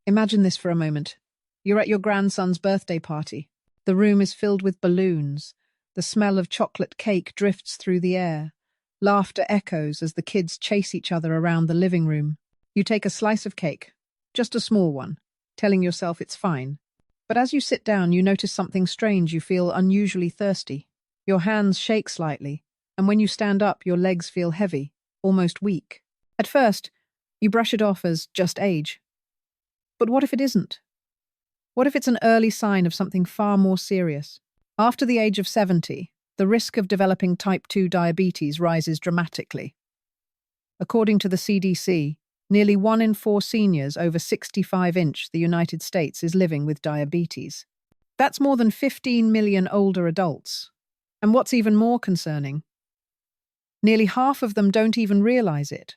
Imagine this for a moment. You're at your grandson's birthday party. The room is filled with balloons. The smell of chocolate cake drifts through the air. Laughter echoes as the kids chase each other around the living room. You take a slice of cake, just a small one, telling yourself it's fine. But as you sit down, you notice something strange. You feel unusually thirsty. Your hands shake slightly, and when you stand up, your legs feel heavy, almost weak. At first, you brush it off as just age. But what if it isn't? What if it's an early sign of something far more serious? After the age of 70, the risk of developing type 2 diabetes rises dramatically. According to the CDC, nearly 1 in 4 seniors over 65 in the United States is living with diabetes. That's more than 15 million older adults. And what's even more concerning, nearly half of them don't even realize it.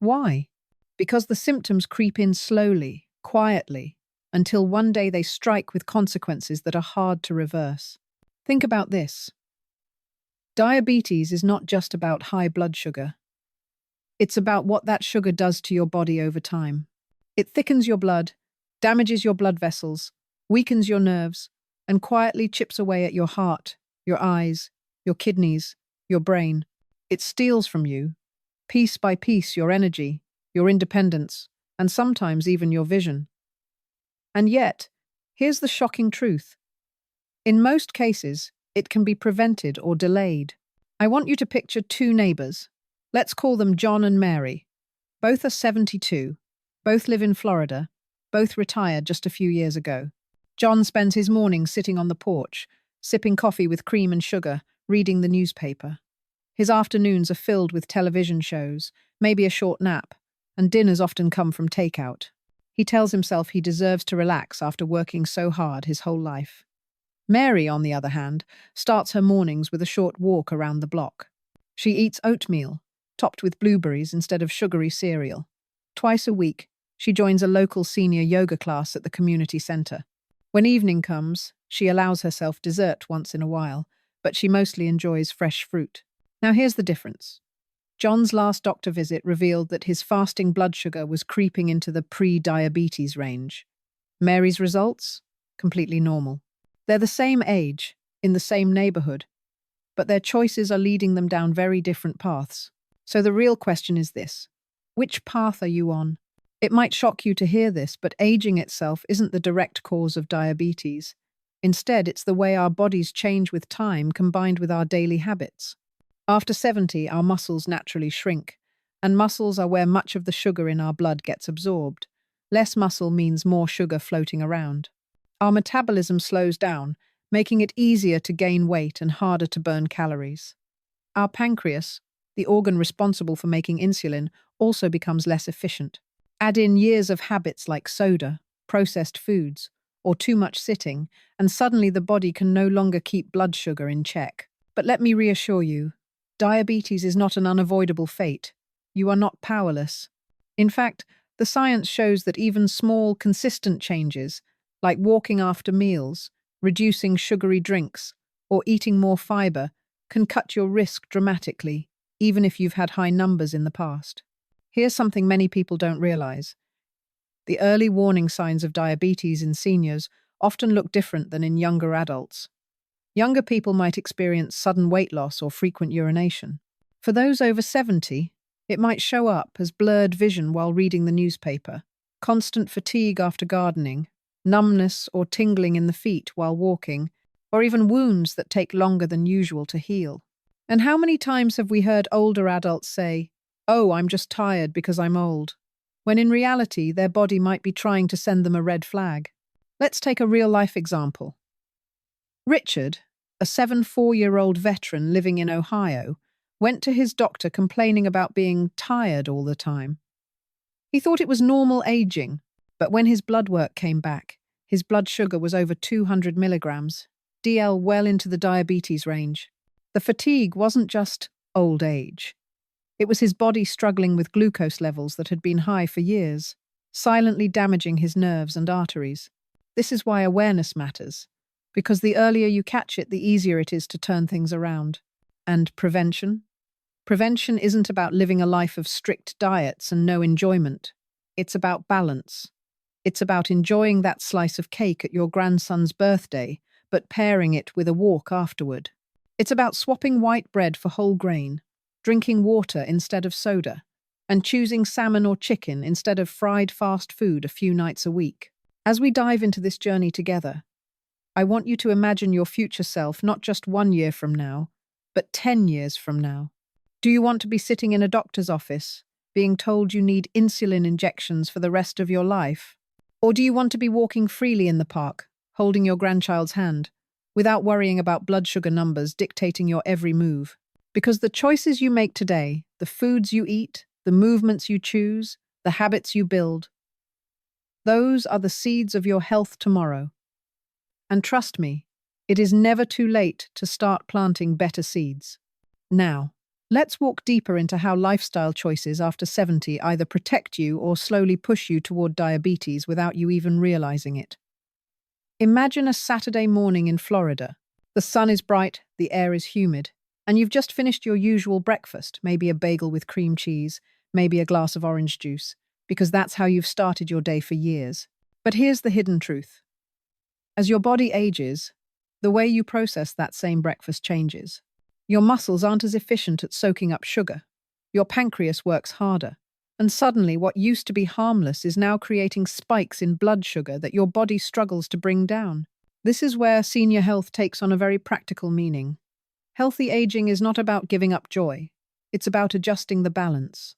Why? Because the symptoms creep in slowly, quietly, until one day they strike with consequences that are hard to reverse. Think about this. Diabetes is not just about high blood sugar. It's about what that sugar does to your body over time. It thickens your blood, damages your blood vessels, weakens your nerves, and quietly chips away at your heart, your eyes, your kidneys, your brain. It steals from you, piece by piece, your energy, your independence, and sometimes even your vision. And yet, here's the shocking truth. In most cases, it can be prevented or delayed. I want you to picture 2 neighbors. Let's call them John and Mary. Both are 72. Both live in Florida. Both retired just a few years ago. John spends his mornings sitting on the porch, sipping coffee with cream and sugar, reading the newspaper. His afternoons are filled with television shows, maybe a short nap, and dinners often come from takeout. He tells himself he deserves to relax after working so hard his whole life. Mary, on the other hand, starts her mornings with a short walk around the block. She eats oatmeal, topped with blueberries instead of sugary cereal. Twice a week, she joins a local senior yoga class at the community center. When evening comes, she allows herself dessert once in a while, but she mostly enjoys fresh fruit. Now here's the difference. John's last doctor visit revealed that his fasting blood sugar was creeping into the pre-diabetes range. Mary's results? Completely normal. They're the same age, in the same neighborhood, but their choices are leading them down very different paths. So the real question is this: which path are you on? It might shock you to hear this, but aging itself isn't the direct cause of diabetes. Instead, it's the way our bodies change with time combined with our daily habits. After 70, our muscles naturally shrink, and muscles are where much of the sugar in our blood gets absorbed. Less muscle means more sugar floating around. Our metabolism slows down, making it easier to gain weight and harder to burn calories. Our pancreas, the organ responsible for making insulin, also becomes less efficient. Add in years of habits like soda, processed foods, or too much sitting, and suddenly the body can no longer keep blood sugar in check. But let me reassure you, diabetes is not an unavoidable fate. You are not powerless. In fact, the science shows that even small, consistent changes, like walking after meals, reducing sugary drinks, or eating more fiber, can cut your risk dramatically, even if you've had high numbers in the past. Here's something many people don't realize. The early warning signs of diabetes in seniors often look different than in younger adults. Younger people might experience sudden weight loss or frequent urination. For those over 70, it might show up as blurred vision while reading the newspaper, constant fatigue after gardening, numbness or tingling in the feet while walking, or even wounds that take longer than usual to heal. And how many times have we heard older adults say, "Oh, I'm just tired because I'm old," when in reality their body might be trying to send them a red flag? Let's take a real-life example. Richard, a 74-year-old veteran living in Ohio, went to his doctor complaining about being tired all the time. He thought it was normal aging, but when his blood work came back, his blood sugar was over 200 milligrams, DL well into the diabetes range. The fatigue wasn't just old age. It was his body struggling with glucose levels that had been high for years, silently damaging his nerves and arteries. This is why awareness matters, because the earlier you catch it, the easier it is to turn things around. And prevention? Prevention isn't about living a life of strict diets and no enjoyment. It's about balance. It's about enjoying that slice of cake at your grandson's birthday, but pairing it with a walk afterward. It's about swapping white bread for whole grain, drinking water instead of soda, and choosing salmon or chicken instead of fried fast food a few nights a week. As we dive into this journey together, I want you to imagine your future self not just 1 year from now, but 10 years from now. Do you want to be sitting in a doctor's office, being told you need insulin injections for the rest of your life? Or do you want to be walking freely in the park, holding your grandchild's hand, without worrying about blood sugar numbers dictating your every move? Because the choices you make today, the foods you eat, the movements you choose, the habits you build, those are the seeds of your health tomorrow. And trust me, it is never too late to start planting better seeds. Now, let's walk deeper into how lifestyle choices after 70 either protect you or slowly push you toward diabetes without you even realizing it. Imagine a Saturday morning in Florida. The sun is bright, the air is humid, and you've just finished your usual breakfast, maybe a bagel with cream cheese, maybe a glass of orange juice, because that's how you've started your day for years. But here's the hidden truth. As your body ages, the way you process that same breakfast changes. Your muscles aren't as efficient at soaking up sugar. Your pancreas works harder. And suddenly, what used to be harmless is now creating spikes in blood sugar that your body struggles to bring down. This is where senior health takes on a very practical meaning. Healthy aging is not about giving up joy. It's about adjusting the balance.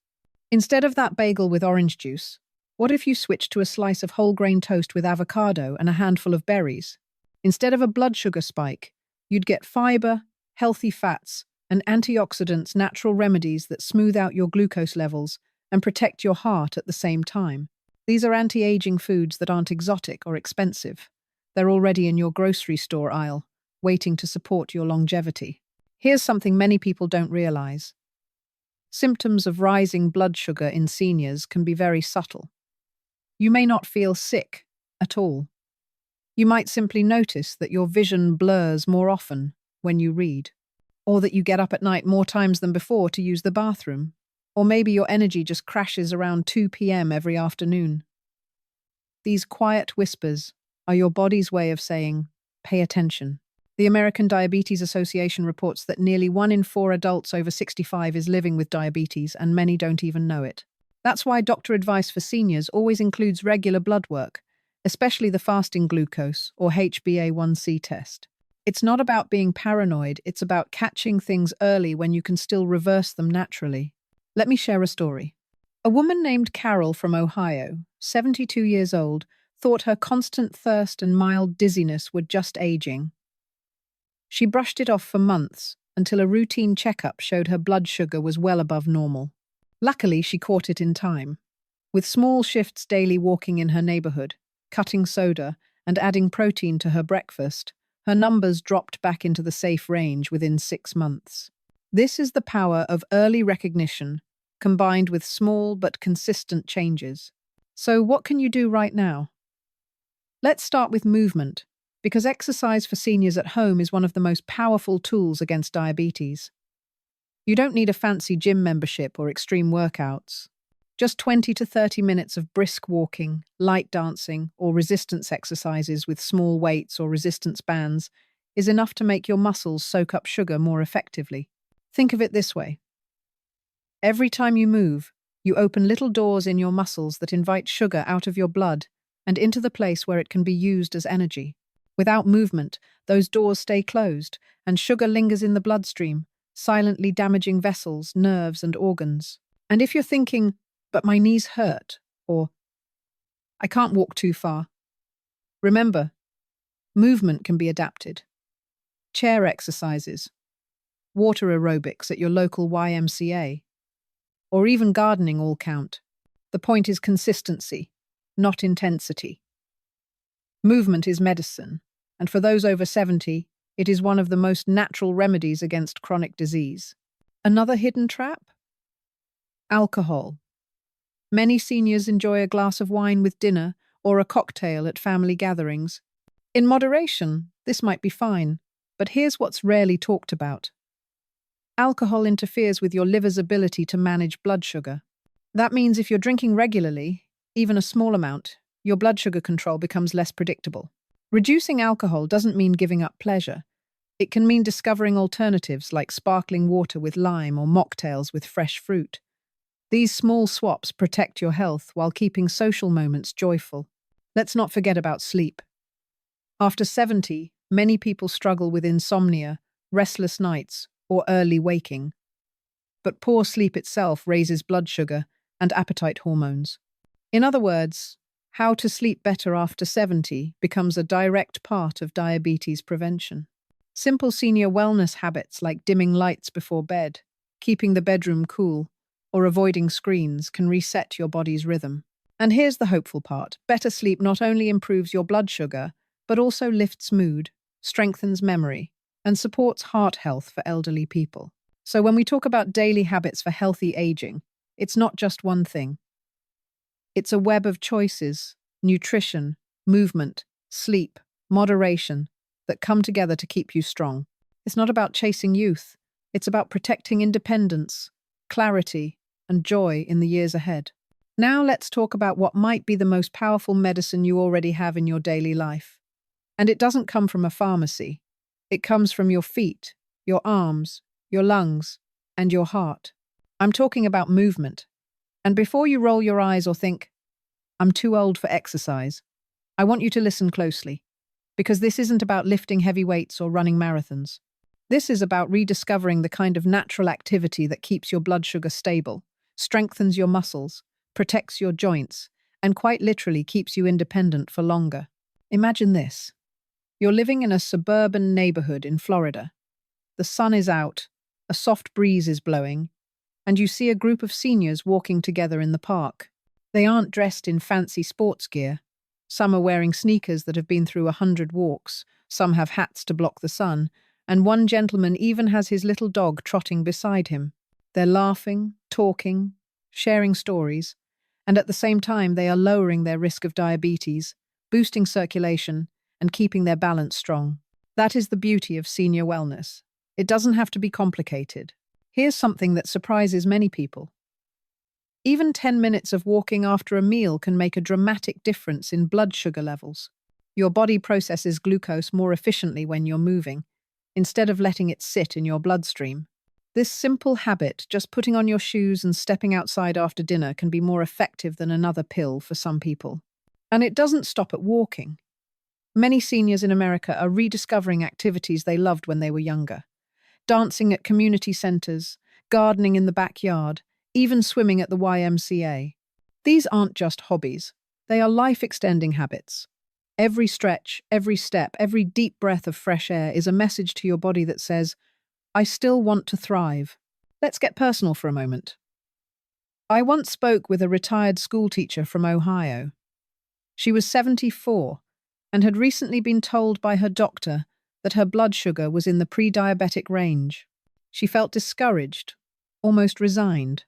Instead of that bagel with orange juice, what if you switched to a slice of whole grain toast with avocado and a handful of berries? Instead of a blood sugar spike, you'd get fiber, healthy fats, and antioxidants, natural remedies that smooth out your glucose levels and protect your heart at the same time. These are anti-aging foods that aren't exotic or expensive. They're already in your grocery store aisle, waiting to support your longevity. Here's something many people don't realize. Symptoms of rising blood sugar in seniors can be very subtle. You may not feel sick at all. You might simply notice that your vision blurs more often when you read, or that you get up at night more times than before to use the bathroom, or maybe your energy just crashes around 2 p.m. every afternoon. These quiet whispers are your body's way of saying, pay attention. The American Diabetes Association reports that nearly 1 in 4 adults over 65 is living with diabetes, and many don't even know it. That's why doctor advice for seniors always includes regular blood work, especially the fasting glucose or HbA1c test. It's not about being paranoid, it's about catching things early when you can still reverse them naturally. Let me share a story. A woman named Carol from Ohio, 72 years old, thought her constant thirst and mild dizziness were just aging. She brushed it off for months until a routine checkup showed her blood sugar was well above normal. Luckily, she caught it in time. With small shifts daily walking in her neighborhood, cutting soda, and adding protein to her breakfast, her numbers dropped back into the safe range within 6 months. This is the power of early recognition, combined with small but consistent changes. So what can you do right now? Let's start with movement, because exercise for seniors at home is one of the most powerful tools against diabetes. You don't need a fancy gym membership or extreme workouts. Just 20 to 30 minutes of brisk walking, light dancing, or resistance exercises with small weights or resistance bands is enough to make your muscles soak up sugar more effectively. Think of it this way. Every time you move, you open little doors in your muscles that invite sugar out of your blood and into the place where it can be used as energy. Without movement, those doors stay closed, and sugar lingers in the bloodstream, silently damaging vessels, nerves, and organs. And if you're thinking, but my knees hurt, or I can't walk too far, remember, movement can be adapted. Chair exercises, water aerobics at your local YMCA, or even gardening all count. The point is consistency, not intensity. Movement is medicine, and for those over 70, it is one of the most natural remedies against chronic disease. Another hidden trap? Alcohol. Many seniors enjoy a glass of wine with dinner or a cocktail at family gatherings. In moderation, this might be fine, but here's what's rarely talked about. Alcohol interferes with your liver's ability to manage blood sugar. That means if you're drinking regularly, even a small amount, your blood sugar control becomes less predictable. Reducing alcohol doesn't mean giving up pleasure. It can mean discovering alternatives like sparkling water with lime or mocktails with fresh fruit. These small swaps protect your health while keeping social moments joyful. Let's not forget about sleep. After 70, many people struggle with insomnia, restless nights, or early waking. But poor sleep itself raises blood sugar and appetite hormones. In other words, how to sleep better after 70 becomes a direct part of diabetes prevention. Simple senior wellness habits like dimming lights before bed, keeping the bedroom cool, or avoiding screens can reset your body's rhythm. And here's the hopeful part. Better sleep not only improves your blood sugar, but also lifts mood, strengthens memory, and supports heart health for elderly people. So when we talk about daily habits for healthy aging, it's not just one thing. It's a web of choices, nutrition, movement, sleep, moderation, that come together to keep you strong. It's not about chasing youth. It's about protecting independence, clarity, and joy in the years ahead. Now let's talk about what might be the most powerful medicine you already have in your daily life. And it doesn't come from a pharmacy. It comes from your feet, your arms, your lungs, and your heart. I'm talking about movement. And before you roll your eyes or think, I'm too old for exercise, I want you to listen closely. Because this isn't about lifting heavy weights or running marathons. This is about rediscovering the kind of natural activity that keeps your blood sugar stable, strengthens your muscles, protects your joints, and quite literally keeps you independent for longer. Imagine this. You're living in a suburban neighborhood in Florida. The sun is out, a soft breeze is blowing, and you see a group of seniors walking together in the park. They aren't dressed in fancy sports gear. Some are wearing sneakers that have been through 100 walks, some have hats to block the sun, and one gentleman even has his little dog trotting beside him. They're laughing, talking, sharing stories, and at the same time they are lowering their risk of diabetes, boosting circulation, and keeping their balance strong. That is the beauty of senior wellness. It doesn't have to be complicated. Here's something that surprises many people. Even 10 minutes of walking after a meal can make a dramatic difference in blood sugar levels. Your body processes glucose more efficiently when you're moving, instead of letting it sit in your bloodstream. This simple habit, just putting on your shoes and stepping outside after dinner, can be more effective than another pill for some people. And it doesn't stop at walking. Many seniors in America are rediscovering activities they loved when they were younger. Dancing at community centers, gardening in the backyard, even swimming at the YMCA. These aren't just hobbies. They are life-extending habits. Every stretch, every step, every deep breath of fresh air is a message to your body that says, I still want to thrive. Let's get personal for a moment. I once spoke with a retired schoolteacher from Ohio. She was 74 and had recently been told by her doctor that her blood sugar was in the pre-diabetic range. She felt discouraged, almost resigned.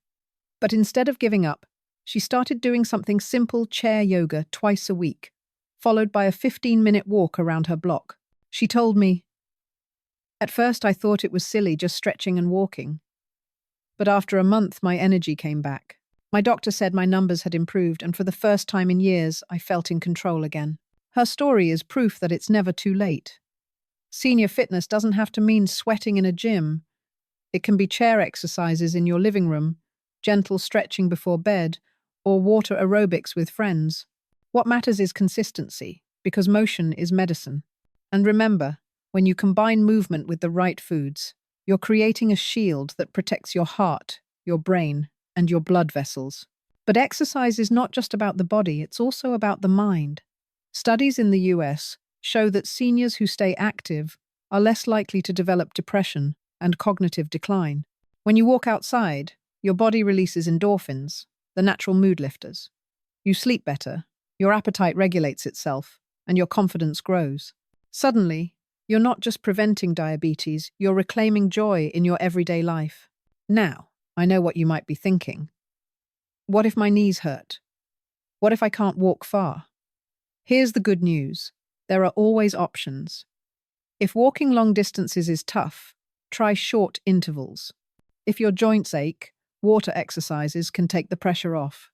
But instead of giving up, she started doing something simple, chair yoga, twice a week, followed by a 15-minute walk around her block. She told me, at first I thought it was silly just stretching and walking. But after a month, my energy came back. My doctor said my numbers had improved, and for the first time in years, I felt in control again. Her story is proof that it's never too late. Senior fitness doesn't have to mean sweating in a gym. It can be chair exercises in your living room, gentle stretching before bed, or water aerobics with friends. What matters is consistency, because motion is medicine. And remember, when you combine movement with the right foods, you're creating a shield that protects your heart, your brain, and your blood vessels. But exercise is not just about the body, it's also about the mind. Studies in the US show that seniors who stay active are less likely to develop depression and cognitive decline. When you walk outside, your body releases endorphins, the natural mood lifters. You sleep better, your appetite regulates itself, and your confidence grows. Suddenly, you're not just preventing diabetes, you're reclaiming joy in your everyday life. Now, I know what you might be thinking. What if my knees hurt? What if I can't walk far? Here's the good news. There are always options. If walking long distances is tough, try short intervals. If your joints ache, water exercises can take the pressure off.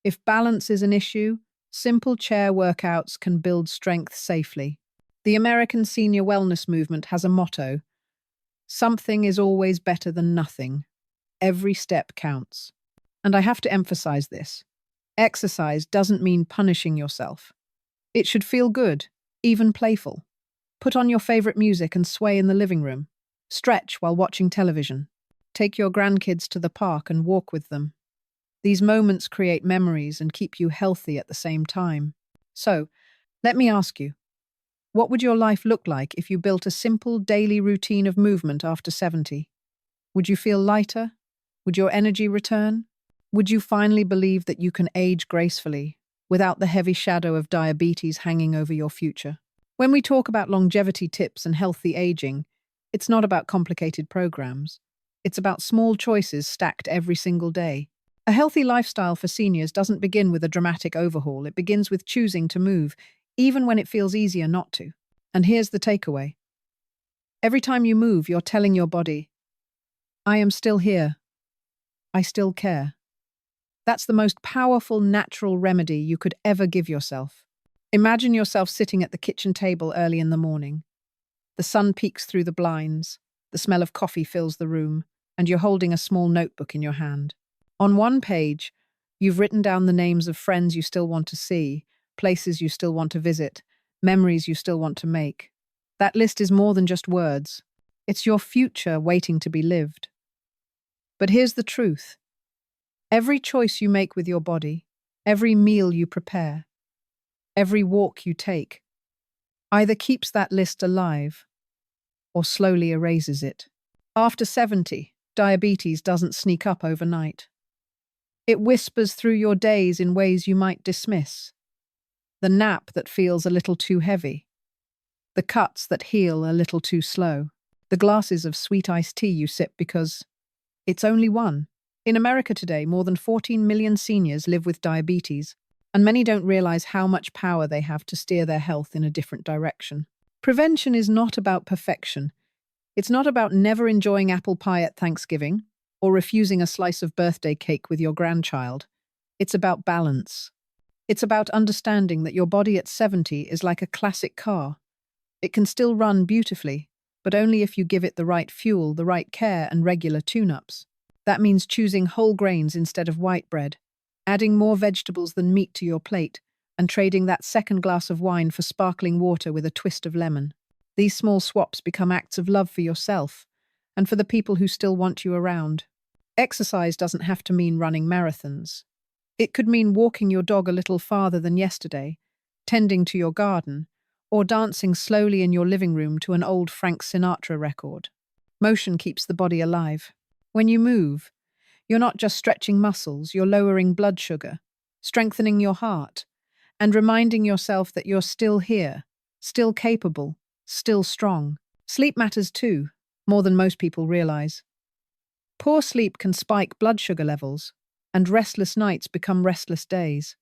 If balance is an issue, Simple chair workouts can build strength safely. The American senior wellness movement has a motto: something is always better than nothing. Every step counts. And I have to emphasize this. Exercise doesn't mean punishing yourself. It should feel good, even playful. Put on your favorite music and sway in the living room. Stretch while watching television. Take your grandkids to the park and walk with them. These moments create memories and keep you healthy at the same time. So, let me ask you, what would your life look like if you built a simple daily routine of movement after 70? Would you feel lighter? Would your energy return? Would you finally believe that you can age gracefully, without the heavy shadow of diabetes hanging over your future? When we talk about longevity tips and healthy aging, it's not about complicated programs. It's about small choices stacked every single day. A healthy lifestyle for seniors doesn't begin with a dramatic overhaul. It begins with choosing to move, even when it feels easier not to. And here's the takeaway. Every time you move, you're telling your body, I am still here. I still care. That's the most powerful natural remedy you could ever give yourself. Imagine yourself sitting at the kitchen table early in the morning. The sun peeks through the blinds, the smell of coffee fills the room, and you're holding a small notebook in your hand. On one page, you've written down the names of friends you still want to see, places you still want to visit, memories you still want to make. That list is more than just words. It's your future waiting to be lived. But here's the truth. Every choice you make with your body, every meal you prepare, every walk you take, either keeps that list alive or slowly erases it. After 70, diabetes doesn't sneak up overnight. It whispers through your days in ways you might dismiss. The nap that feels a little too heavy. The cuts that heal a little too slow. The glasses of sweet iced tea you sip because it's only one. In America today, more than 14 million seniors live with diabetes, and many don't realize how much power they have to steer their health in a different direction. Prevention is not about perfection. It's not about never enjoying apple pie at Thanksgiving or refusing a slice of birthday cake with your grandchild. It's about balance. It's about understanding that your body at 70 is like a classic car. It can still run beautifully, but only if you give it the right fuel, the right care, and regular tune-ups. That means choosing whole grains instead of white bread, adding more vegetables than meat to your plate, and trading that second glass of wine for sparkling water with a twist of lemon. These small swaps become acts of love for yourself and for the people who still want you around. Exercise doesn't have to mean running marathons. It could mean walking your dog a little farther than yesterday, tending to your garden, or dancing slowly in your living room to an old Frank Sinatra record. Motion keeps the body alive. When you move, you're not just stretching muscles, you're lowering blood sugar, strengthening your heart, and reminding yourself that you're still here, still capable, still strong. Sleep matters too, more than most people realize. Poor sleep can spike blood sugar levels, and restless nights become restless days.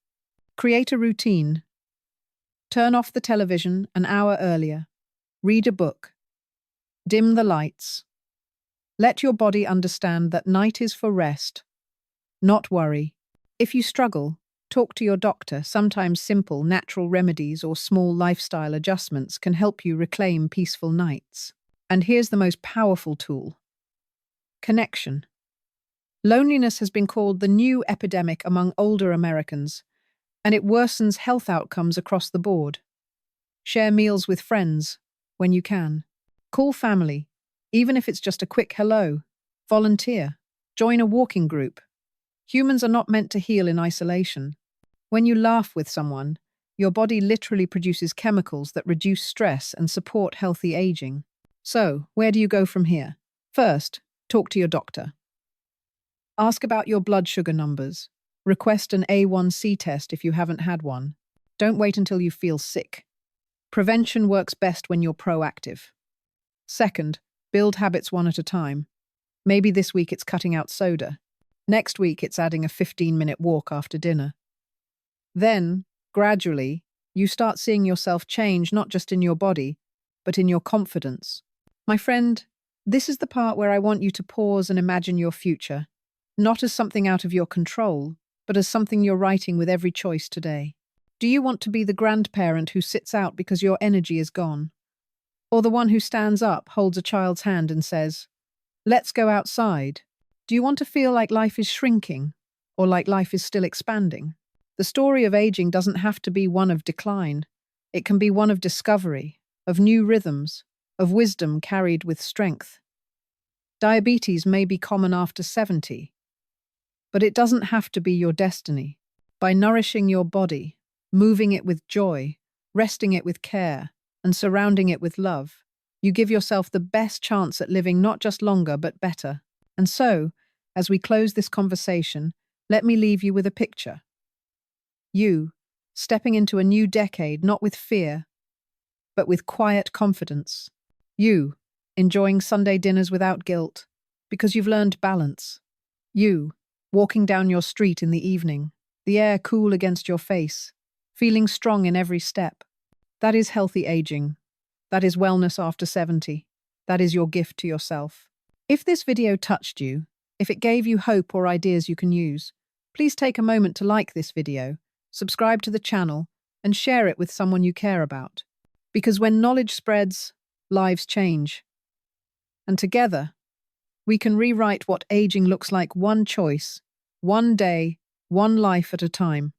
Create a routine. Turn off the television an hour earlier. Read a book. Dim the lights. Let your body understand that night is for rest, not worry. If you struggle, talk to your doctor. Sometimes simple, natural remedies or small lifestyle adjustments can help you reclaim peaceful nights. And here's the most powerful tool: connection. Loneliness has been called the new epidemic among older Americans, and it worsens health outcomes across the board. Share meals with friends when you can. Call family, even if it's just a quick hello. Volunteer. Join a walking group. Humans are not meant to heal in isolation. When you laugh with someone, your body literally produces chemicals that reduce stress and support healthy aging. So, where do you go from here? First, talk to your doctor. Ask about your blood sugar numbers. Request an A1C test if you haven't had one. Don't wait until you feel sick. Prevention works best when you're proactive. Second, build habits one at a time. Maybe this week it's cutting out soda. Next week it's adding a 15-minute walk after dinner. Then, gradually, you start seeing yourself change not just in your body, but in your confidence. My friend, this is the part where I want you to pause and imagine your future, not as something out of your control, but as something you're writing with every choice today. Do you want to be the grandparent who sits out because your energy is gone? Or the one who stands up, holds a child's hand and says, "Let's go outside"? Do you want to feel like life is shrinking or like life is still expanding? The story of aging doesn't have to be one of decline. It can be one of discovery, of new rhythms, of wisdom carried with strength. Diabetes may be common after 70, but it doesn't have to be your destiny. By nourishing your body, moving it with joy, resting it with care, and surrounding it with love, you give yourself the best chance at living not just longer but better. And so, as we close this conversation, let me leave you with a picture. You, stepping into a new decade not with fear, but with quiet confidence. You, enjoying Sunday dinners without guilt, because you've learned balance. You, walking down your street in the evening, the air cool against your face, feeling strong in every step. That is healthy aging. That is wellness after 70. That is your gift to yourself. If this video touched you, if it gave you hope or ideas you can use, please take a moment to like this video, subscribe to the channel, and share it with someone you care about. Because when knowledge spreads, lives change. And together, we can rewrite what aging looks like one choice, one day, one life at a time.